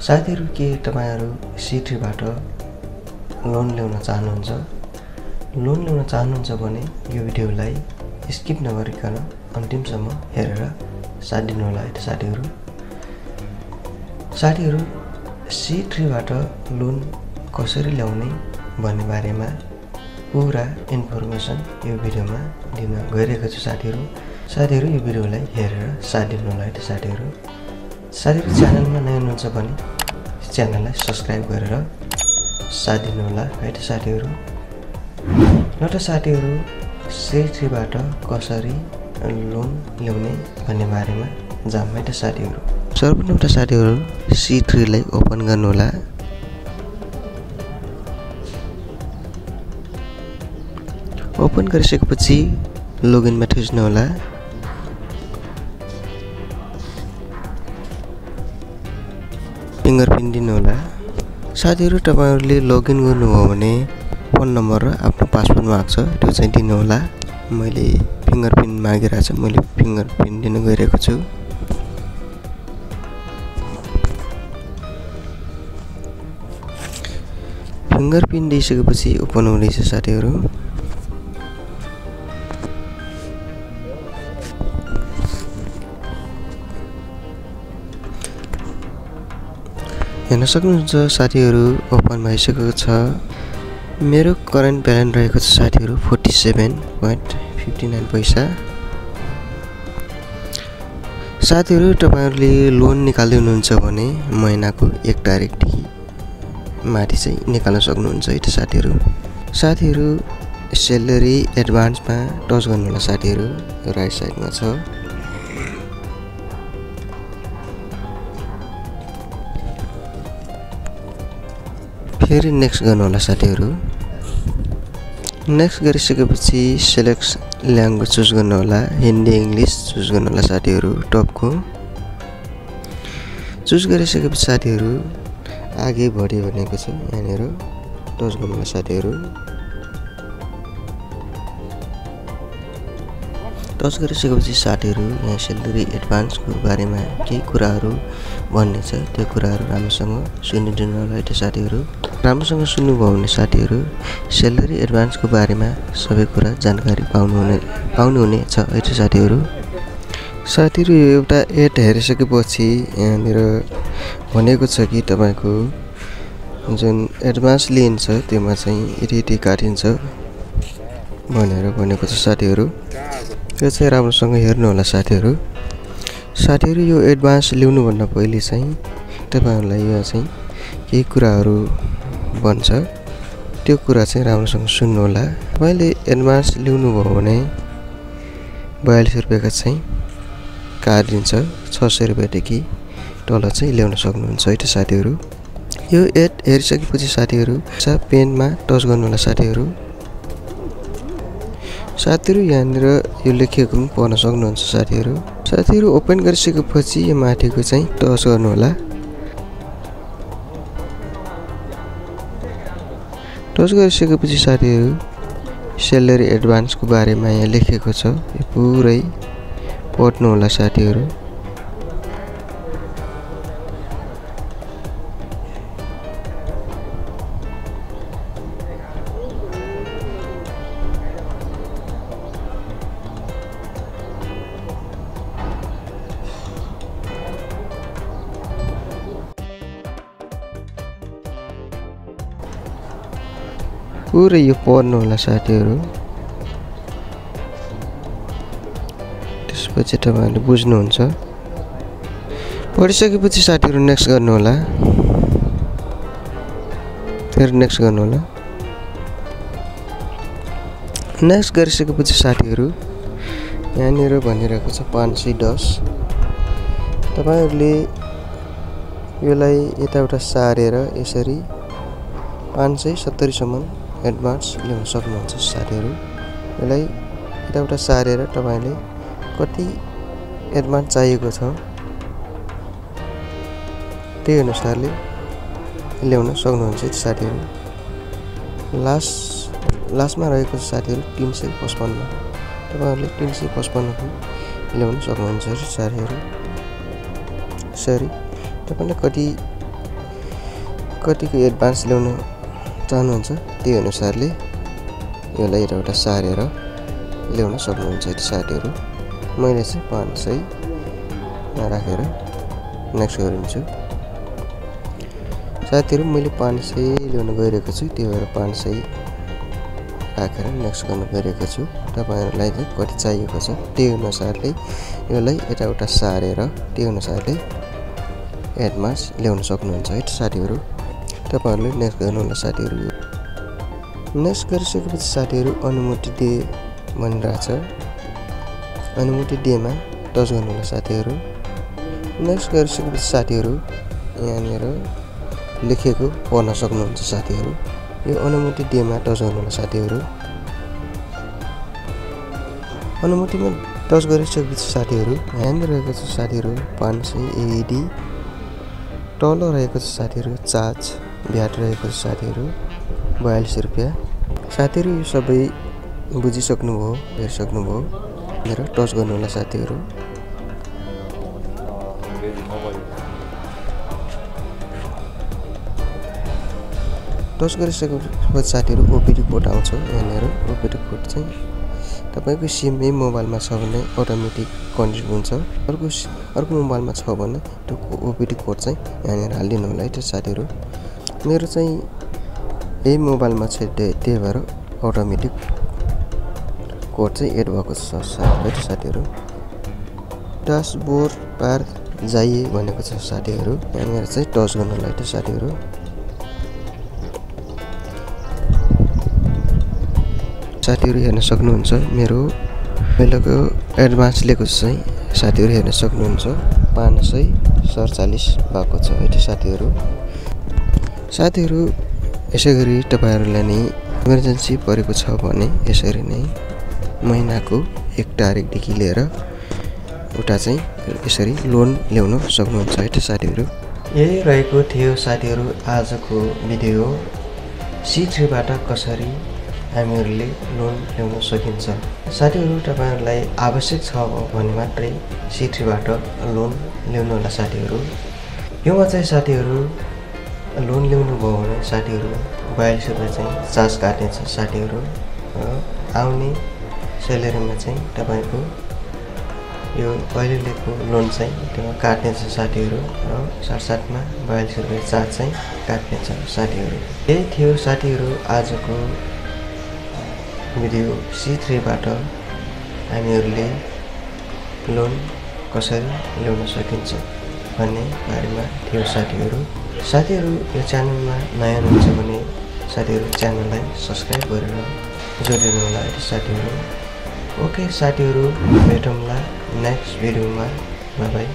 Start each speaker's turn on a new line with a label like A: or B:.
A: साथीहरु के तपाईहरु C3बाट लोन ल्याउन चाहनुहुन्छ? लोन ल्याउन चाहनुहुन्छ भने यो भिडियोलाई स्किप नगरिकन अन्तिमसम्म हेरेर साथ दिनु होला है साथीहरु। साथीहरु C3बाट लोन कसरी ल्याउने भन्ने बारेमा पूरा इन्फर्मेसन यो भिडियोमा दिन गइरहेको छु साथीहरु। साथीहरु यो भिडियोलाई हेरेर साथ दिनु होला है साथीहरु। साथीहरु च्यानलमा नयाँ हुनुहुन्छ भने च्यानललाई सब्स्क्राइब गरेर साथ दिनु होला है साथीहरु। ल त साथीहरु C3बाट कसरी लोन ल्याउने भन्ने बारेमा जाम है साथीहरु। सर्वप्रथम त साथीहरु C3 लाई ओपन गर्नु होला। ओपन गरिसकेपछि लगइनमा थिच्नु होला। फिंगरप्रिन्ट दिनु होला। साथीहरु तपाईहरुले लगइन गर्नुभयो भने फोन नम्बर र आफ्नो पासवर्ड माग्छ, त्यो चाहिँ दिनु होला। मैले फिंगरप्रिन्ट मागिरहेको छ, मैले फिंगरप्रिन्ट दिन गइरहेको छु। फिंगरप्रिन्ट दिइसकेपछि ओपन हुँदैछ साथीहरु। हेर्न सक्नुहुन्छ साथीहरु ओपन भइसकेको छ। मेरो करेन्ट ब्यालेन्स रहेको छ साथीहरु 47.59 पैसा। साथीहरु तपाईहरुले लोन निकाल्दै हुनुहुन्छ भने महिनाको 1 तारिखदेखि माथि चाहिँ निकाल्न सक्नुहुन्छ है साथीहरु। साथीहरु स्यालेरी एडभान्समा टच गर्नु होला साथीहरु, राइट साइडमा छ। फेरि नेक्स्ट गर्नु होला साथीहरु। नेक्स्ट गरिसकेपछि सिलेक्ट ल्याङ्ग्वेज चुज गर्नु होला। हिन्दी इंग्लिश चुज गर्नु होला साथीहरु। टपको चुज गरिसकेपछि साथीहरु आगे बढ्यो भनेको छ, यहाँनिर टच गर्नु होला साथीहरु। टच गरिसकेपछि साथीहरु यहाँ स्यालेरी एडभान्सको बारेमा केही कुराहरु भन्ने छ, त्यो कुराहरु राम्रोसँग सुनिदिनु होला है साथीहरु। राम्रोसँग सुन्नुभयो भने साथीहरु स्यालेरी एडभान्सको बारेमा सबै कुरा जानकारी पाउनु हुने छ है साथीहरु। साथीहरु यो एउटा एड हेरिसकेपछि यहाँनिर भनेको छ कि तपाईको जुन एडभान्स लिन्छ त्यसमा चाहिँ यति काटिन्छ भनेर भनेको छ साथीहरु। यो चाहिँ राम्रोसँग हेर्नु होला साथीहरु। साथीहरु यो एडभान्स लिनु भन्दा पहिले चाहिँ तपाईहरुलाई यो चाहिँ केही कुराहरु भन्छ, त्यो कुरा चाहिँ राम्रोसँग सुन्नु होला। तपाईले एडभान्स लिनु भयो भने 42 रुपैयाँको चाहिँ कार्ड दिन्छ। 600 रुपैयाँदेखि तल चाहिँ ल्याउन सक्नुहुन्छ है साथीहरु। यो एड हेरिसकेपछि साथीहरु पेनमा टच गर्नु होला साथीहरु। साथीहरु यहाँनिर यो लेखिएको पनि पढ्न सक्नुहुन्छ साथीहरु। साथीहरु ओपन गरिसकेपछि यो माथिको चाहिँ टच गर्नु होला। टच गरिसकेपछि साथीहरु स्यालेरी एडभान्सको बारेमा यहाँ लेखेको छ, यो पुरै पढ्नु होला साथीहरु। पुरै यो पढ्नु होला साथीहरु। त्यसपछि तपाईहरुले बुझ्नुहुन्छ। पढिसकेपछि साथीहरु नेक्स्ट गर्नु होला। फेरि नेक्स्ट गर्नु होला। नेक्स्ट गरिसकेपछि साथीहरु यहाँनिर भनिरहेको छ 510। तपाईहरुले यसलाई यताउता सारेर यसरी 570 सम्म एडभान्स ल्याउन सक्नुहुन्छ साथीहरु। यसलाई यताउता सारेर तपाईले कति एडभान्स चाहिएको छ त्यही अनुसारले ल्याउन सक्नुहुन्छ साथीहरु। लास्टमा रहेको साथीहरु 355। तपाईहरुले 355 को ल्याउन सक्नुहुन्छ साथीहरु। सरी तपाईले कति कतिको एडभान्स ल्याउन चाहनुहुन्छ त्यही अनुसारले यसलाई एउटा सारेर ल्याउन सक्नुहुन्छ यति साथीहरू। मैले चाहिँ 500 राखेर नेक्स्ट गरिन्छु। साथीहरू मैले 500 ल्याउन गइरहेको छु, त्यही भएर 500 राखेर नेक्स्ट गर्न गइरहेको छु। तपाईहरुलाई चाहिँ कति चाहिएको छ त्यही अनुसारले यसलाई यताउता सारेर त्यही अनुसारले एडभान्स ल्याउन सक्नुहुन्छ है साथीहरू। तपाईहरुले नेक्स्ट गर्नुहोला साथीहरू। नेक्स्ट गरिसकेपछि साथीहरू अनुमति दे भनिरहेछ, अनुमति डेमा टच गर्नुहोला साथीहरू। नेक्स्ट गरिसकेपछि साथीहरू यहाँनिर लेखेको पढ्न सक्नुहुन्छ साथीहरू। यो अनुमति डेमा टच गर्नुहोला साथीहरू। अनुमतिमा टच गरिसकेपछि साथीहरू यहाँनिर रहेको छ साथीहरू 500 एडी, तल रहेको छ साथीहरू चार्ज भ्याट रहेको छ साथीहरू 42 रुपैयाँ। साथीहरू यो सबै बुझिसक्नुभयो, हेरिसक्नुभयो, भनेर टच गर्नुहोला साथीहरू। टच गरिसकेपछि साथीहरू ओपीडी कोड आउँछ यहाँनिर। ओपीडी कोड चाहिँ तपाईको सिम यही मोबाइलमा छ भने अटोमेटिक कनेक्ट हुन्छ, अर्को मोबाइलमा छ भने त्यो ओपीडी कोड चाहिँ यहाँनिर हालिदिनु होला है त साथीहरू। मेरो चाहिँ यही मोबाइलमा छ त्यही भएर अटोमेटिक कोड चाहिँ एड भएको छ है त साथीहरू। डैशबोर्ड पार जाइए भनेको छ साथीहरू, यहाँनिर चाहिँ टच गर्नु होला है त साथीहरू। साथीहरू हेर्न सक्नुहुन्छ मेरो पहिलाको एडभान्स लिएको चाहिँ साथीहरू हेर्न सक्नुहुन्छ 547 भएको छ है त साथीहरू। साथीहरू यसै गरी तपाईहरुलाई नै इमर्जेन्सी परेको छ भने यसरी नै महिनाको 1 तारिकदेखि लिएर उता चाहिँ यसरी लोन ल्याउन सक्नुहुन्छ है त साथीहरू। यही रहेको थियो साथीहरू आजको भिडियो। C3 बाट कसरी हामीहरूले लोन ल्याउन सकिन्छ। साथीहरू तपाईहरुलाई आवश्यक छ भने मात्रै C3 बाट लोन ल्याउनु होला साथीहरू। योमा चाहिँ साथीहरू लोन ल्याउनु भयो भने साथीहरू 42 रुपैयाँ चाहिँ चार्ज काट्ने छ साथीहरू। आउने स्यालेरीमा चाहिँ तपाईको यो पहिले लिएको लोन चाहिँ त्यसमा काट्ने छ साथीहरू र साथसाथमा 42 रुपैयाँ चार्ज चाहिँ काट्ने छ साथीहरू। यही थियो साथीहरू आजको भिडियो। C3 बाट हामीहरूले लोन कसरी ल्याउन सकिन्छ भन्ने बारेमा थियो साथीहरू। साथीहरू यो च्यानलमा नयाँ हुनुहुन्छ भने साथीहरू च्यानललाई सब्स्क्राइब गरेर जोडिनु होला है साथीहरू। ओके साथीहरू, भेटौँला नेक्स्ट भिडियोमा। Bye bye.